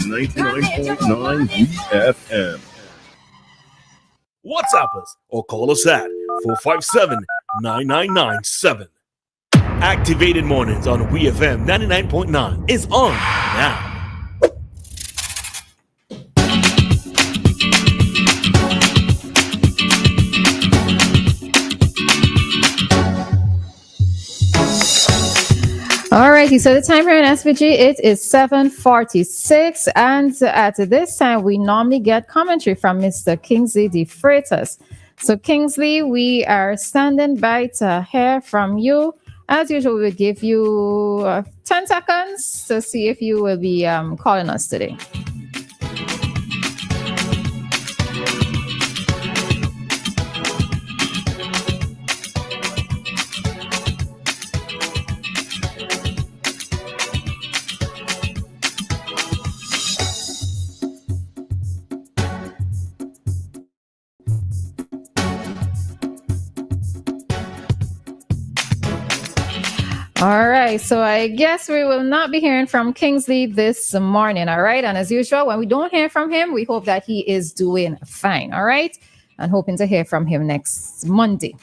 99.9 WEFM. WhatsApp us or call us at 457-9997. Activated Mornings on WEFM 99.9 is on now. Alrighty, so the time here in SVG, it is 7:46, and at this time, we normally get commentary from Mr. Kingsley De Freitas. So Kingsley, we are standing by to hear from you. As usual, we will give you 10 seconds to see if you will be calling us today. All right, so I guess we will not be hearing from Kingsley this morning, all right? And as usual, when we don't hear from him, we hope that he is doing fine, all right? And hoping to hear from him next Monday.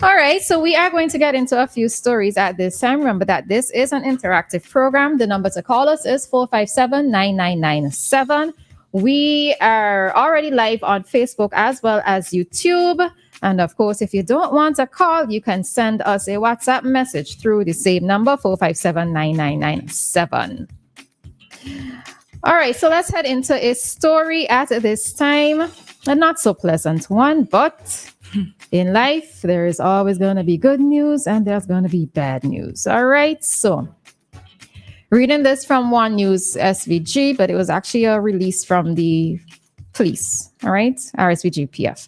All right, so we are going to get into a few stories at this time. Remember that this is an interactive program. The number to call us is 457-9997. We are already live on Facebook as well as YouTube. And of course, if you don't want a call, you can send us a WhatsApp message through the same number, 457-9997. All right, so let's head into a story at this time. A not so pleasant one, but in life, there is always going to be good news and there's going to be bad news. All right, so reading this from One News SVG, but it was actually a release from the police, all right, RSVG PF.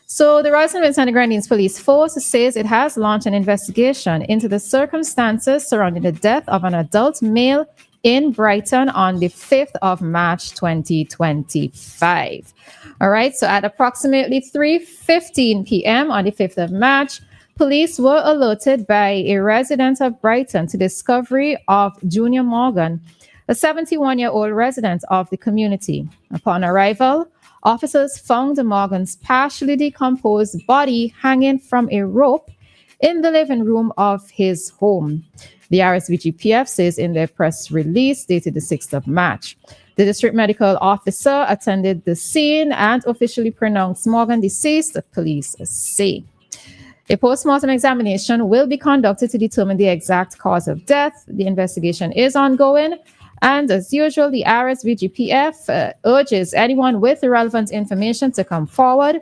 So the Royal St. Vincent and Grenadines Police Force says it has launched an investigation into the circumstances surrounding the death of an adult male in Brighton on the 5th of March, 2025. All right, so at approximately 3:15 p.m. on the 5th of March, police were alerted by a resident of Brighton to the discovery of Junior Morgan, a 71-year-old resident of the community. Upon arrival, officers found Morgan's partially decomposed body hanging from a rope in the living room of his home. The RSVGPF says in their press release dated the 6th of March. The district medical officer attended the scene and officially pronounced Morgan deceased, the police say. A post-mortem examination will be conducted to determine the exact cause of death. The investigation is ongoing. And as usual, the RSVGPF urges anyone with relevant information to come forward.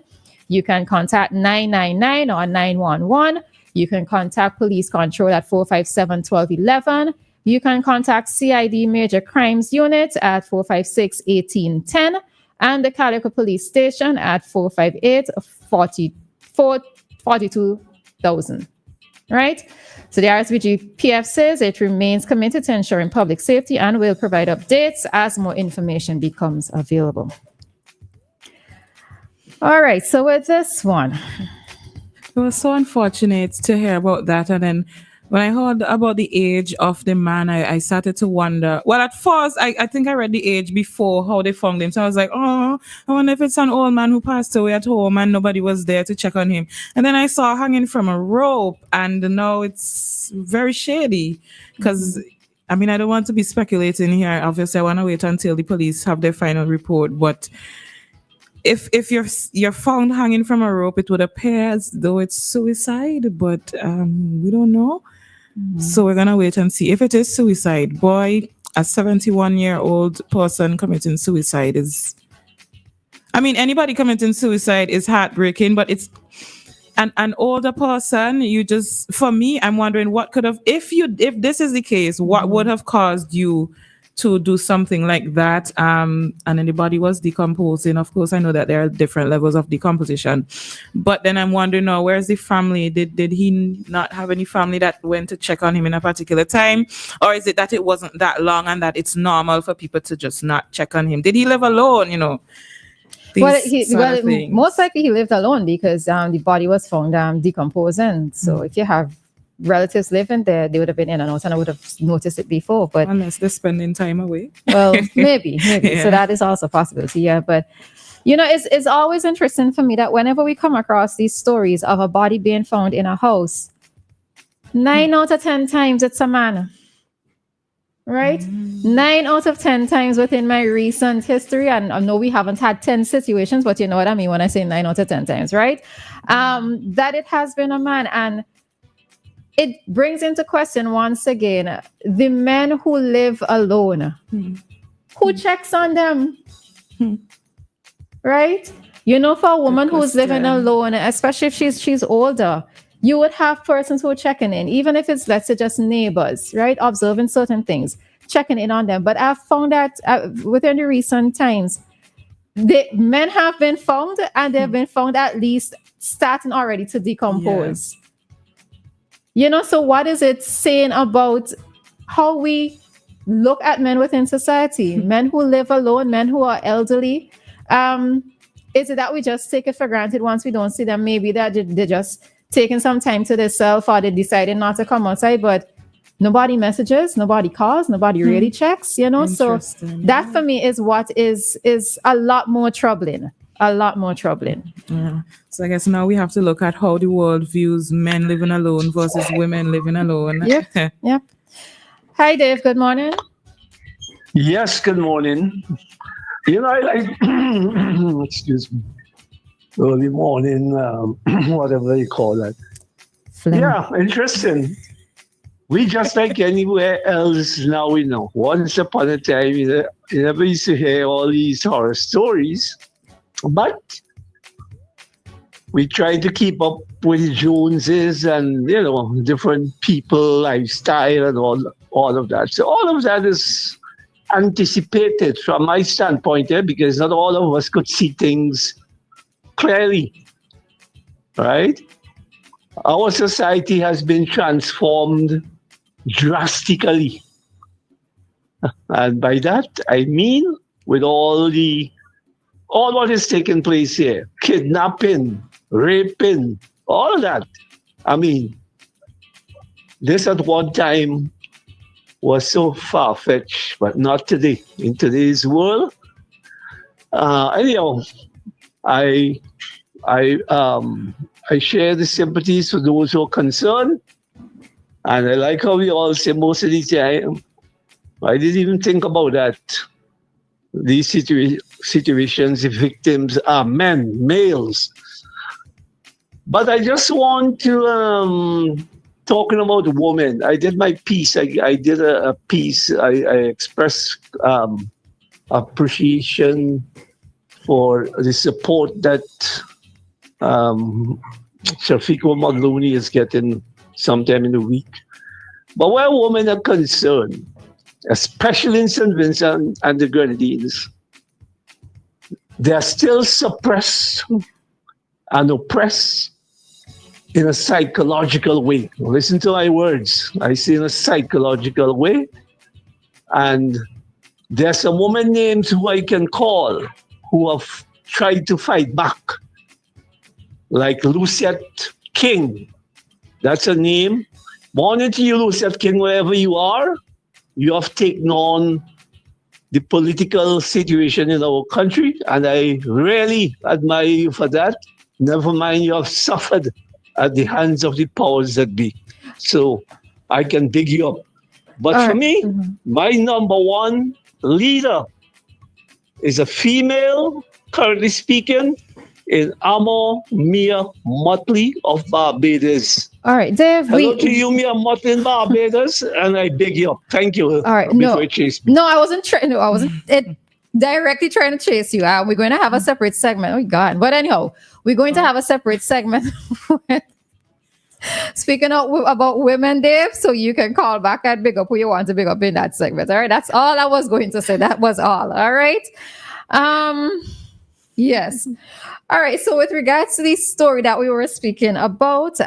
You can contact 999 or 911. You can contact Police Control at 457-1211. You can contact CID Major Crimes Unit at 456-1810 and the Calico Police Station at 458-42,000. Right? So the RSVGPF says it remains committed to ensuring public safety and will provide updates as more information becomes available. All right, so with this one. It was so unfortunate to hear about that. And then when I heard about the age of the man, I started to wonder. Well, at first, I think I read the age before how they found him. So I was like, oh, I wonder if it's an old man who passed away at home and nobody was there to check on him. And then I saw hanging from a rope, and now it's very shady because, I mean, I don't want to be speculating here. Obviously, I want to wait until the police have their final report. But if you're found hanging from a rope, it would appear as though it's suicide, but we don't know. So we're gonna wait and see. If it is suicide, boy, a 71-year-old person committing suicide is, I mean, anybody committing suicide is heartbreaking, but it's an older person. You just, for me, I'm wondering what could have, if this is the case, what would have caused you to do something like that, and then the body was decomposing. Of course, I know that there are different levels of decomposition, but then I'm wondering now, where's the family? Did he not have any family that went to check on him in a particular time, or is it that it wasn't that long and that it's normal for people to just not check on him? Did he live alone? You know, most likely he lived alone because the body was found decomposing. So if you have relatives living there, they would have been in and out, and I would have noticed it before. But unless they're spending time away. well, maybe. Yeah. So that is also a possibility. Yeah, but it's always interesting for me that whenever we come across these stories of a body being found in a house, 9 out of 10 times it's a man. Right? 9 out of 10 times within my recent history, and I know we haven't had 10 situations, but you know what I mean when I say 9 out of 10 times, right? That it has been a man. And it brings into question once again the men who live alone. Who checks on them? Right? For a woman who's living alone, especially if she's older, you would have persons who are checking in, even if it's, let's say, just neighbors, right? Observing certain things, checking in on them. But I've found that within the recent times, the men have been found, and they've been found at least starting already to decompose. So what is it saying about how we look at men within society? Men who live alone, men who are elderly. Is it that we just take it for granted once we don't see them? Maybe that they're just taking some time to themselves, or they decided not to come outside, but nobody messages, nobody calls, nobody really checks, So that for me is what is a lot more troubling. Yeah. So I guess now we have to look at how the world views men living alone versus women living alone. Yep. Hi, Dave. Good morning. Yes, good morning. Excuse me. Early morning, whatever you call that. Yeah, interesting. We just like anywhere else now, Once upon a time, you never used to hear all these horror stories, but we try to keep up with the Joneses and, different people, lifestyle and all of that. So all of that is anticipated from my standpoint because not all of us could see things clearly, right? Our society has been transformed drastically. And by that, I mean with all what is taking place here, kidnapping, raping, all of that. I mean, this at one time was so far-fetched, but not today. In today's world, anyhow, I share the sympathies for those who are concerned, and I like how we all say most of the time, I didn't even think about that. These situations, the victims are men, males. But I just want to, talking about women, I did my piece. I did a piece. I expressed appreciation for the support that Shafiqua Magluni is getting sometime in the week. But where women are concerned, especially in St. Vincent and the Grenadines, they are still suppressed and oppressed in a psychological way. Listen to my words. I say in a psychological way. And there's some woman names who I can call who have tried to fight back, like Lucette King. That's her name. Morning to you, Lucette King, wherever you are. You have taken on the political situation in our country, and I really admire you for that. Never mind, you have suffered at the hands of the powers that be. So I can big you up. But for me, my number one leader is a female, currently speaking, in Amor Mia Motley of Barbados. All right, Dave. Hello to you, Mia Motley in Barbados, and I beg you up. Thank you. All right, no, I wasn't trying. No, I wasn't directly trying to chase you. We're going to have a separate segment. Oh God! But anyhow, we're going to have a separate segment. Speaking about women, Dave, so you can call back and big up who you want to big up in that segment. All right, that's all I was going to say. That was all. All right. Yes. All right. So with regards to the story that we were speaking about,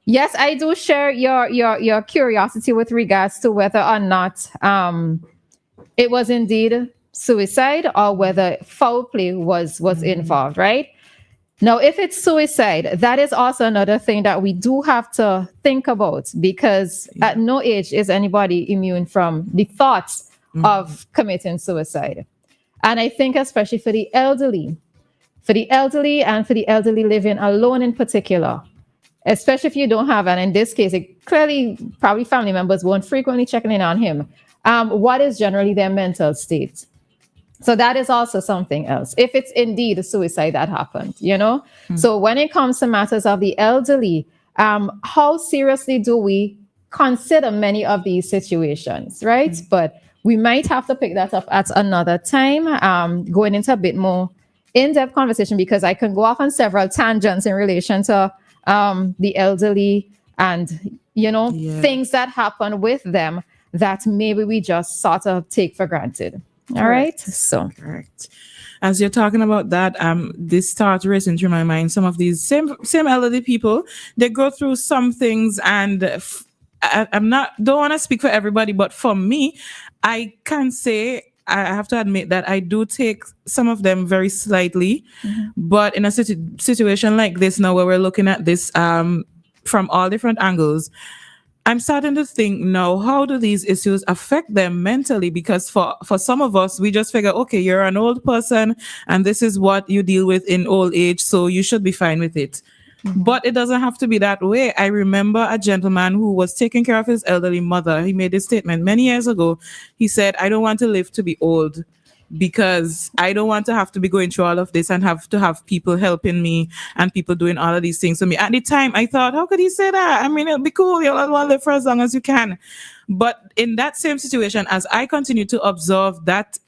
yes, I do share your curiosity with regards to whether or not it was indeed suicide or whether foul play was involved, right? Now, if it's suicide, that is also another thing that we do have to think about, because at no age is anybody immune from the thoughts of committing suicide. And I think especially for the elderly and for the elderly living alone in particular, especially if you don't have, and in this case, it clearly probably family members weren't frequently checking in on him. What is generally their mental state? So that is also something else. If it's indeed a suicide that happened, So when it comes to matters of the elderly, how seriously do we consider many of these situations, right? But we might have to pick that up at another time, going into a bit more in-depth conversation, because I can go off on several tangents in relation to the elderly and, things that happen with them that maybe we just sort of take for granted. All right. So correct. As you're talking about that, this starts racing through my mind. Some of these same elderly people, they go through some things, and don't want to speak for everybody, but for me, I can say, I have to admit that I do take some of them very slightly, but in a situation like this now, where we're looking at this from all different angles, I'm starting to think now, how do these issues affect them mentally? Because for some of us, we just figure, okay, you're an old person and this is what you deal with in old age, so you should be fine with it. But it doesn't have to be that way. I remember a gentleman who was taking care of his elderly mother. He made this statement many years ago. He said, I don't want to live to be old, because I don't want to have to be going through all of this and have to have people helping me and people doing all of these things for me. At the time, I thought, how could he say that? I mean, it'll be cool. You'll want to live for as long as you can. But in that same situation, as I continue to observe that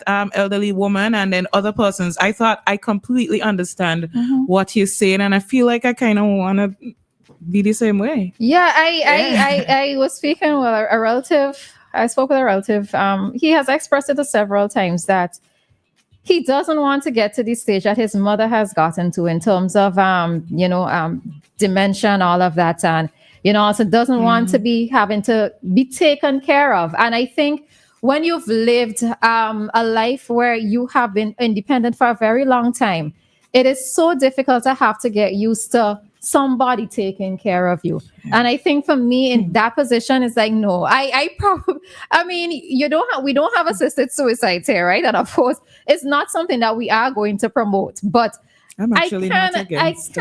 elderly woman and then other persons, I thought I completely understand what he's saying. And I feel like I kind of want to be the same way. Yeah, I was speaking with a relative. I spoke with a relative. He has expressed it several times that he doesn't want to get to the stage that his mother has gotten to in terms of, dementia and all of that. And, also doesn't want to be having to be taken care of. And I think when you've lived a life where you have been independent for a very long time, it is so difficult to have to get used to somebody taking care of you. And I think for me in that position, it's like, no, we don't have assisted suicides here, right? And of course, it's not something that we are going to promote, but I'm actually not against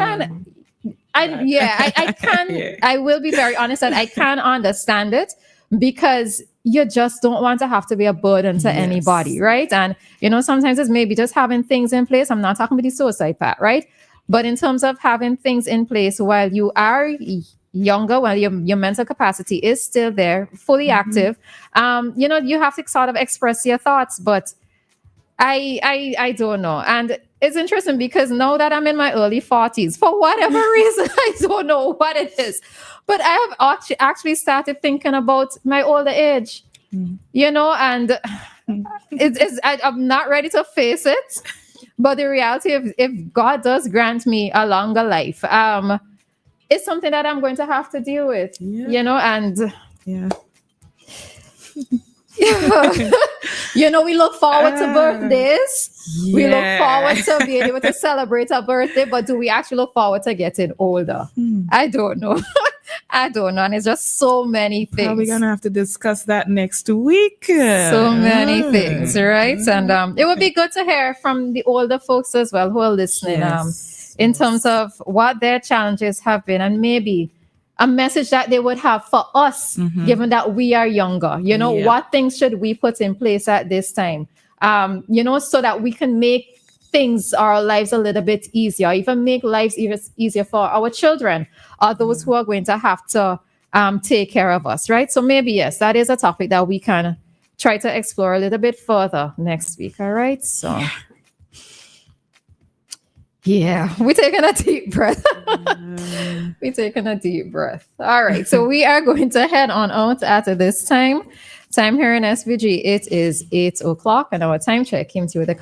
I will be very honest that I can understand it, because you just don't want to have to be a burden to anybody, right? And, sometimes it's maybe just having things in place. I'm not talking about the suicide part, right? But in terms of having things in place while you are younger, while your mental capacity is still there, fully active, you have to sort of express your thoughts. But I don't know. And it's interesting because now that I'm in my early 40s, for whatever reason, I don't know what it is, but I have actually started thinking about my older age, and I'm not ready to face it. But the reality of, if God does grant me a longer life, it's something that I'm going to have to deal with, and we look forward to birthdays. We look forward to being able to celebrate a birthday, but do we actually look forward to getting older? I don't know. And it's just so many things. We're going to have to discuss that next week. So many things, right? And it would be good to hear from the older folks as well who are listening, in terms of what their challenges have been, and maybe a message that they would have for us, given that we are younger. What things should we put in place at this time? So that we can make our lives a little bit easier, even make lives easier for our children or those who are going to have to take care of us, right? So maybe, yes, that is a topic that we can try to explore a little bit further next week, all right? So, we're taking a deep breath. We're taking a deep breath. All right, so we are going to head on out at this time. Time here in SVG, it is 8 o'clock, and our time check came to you with the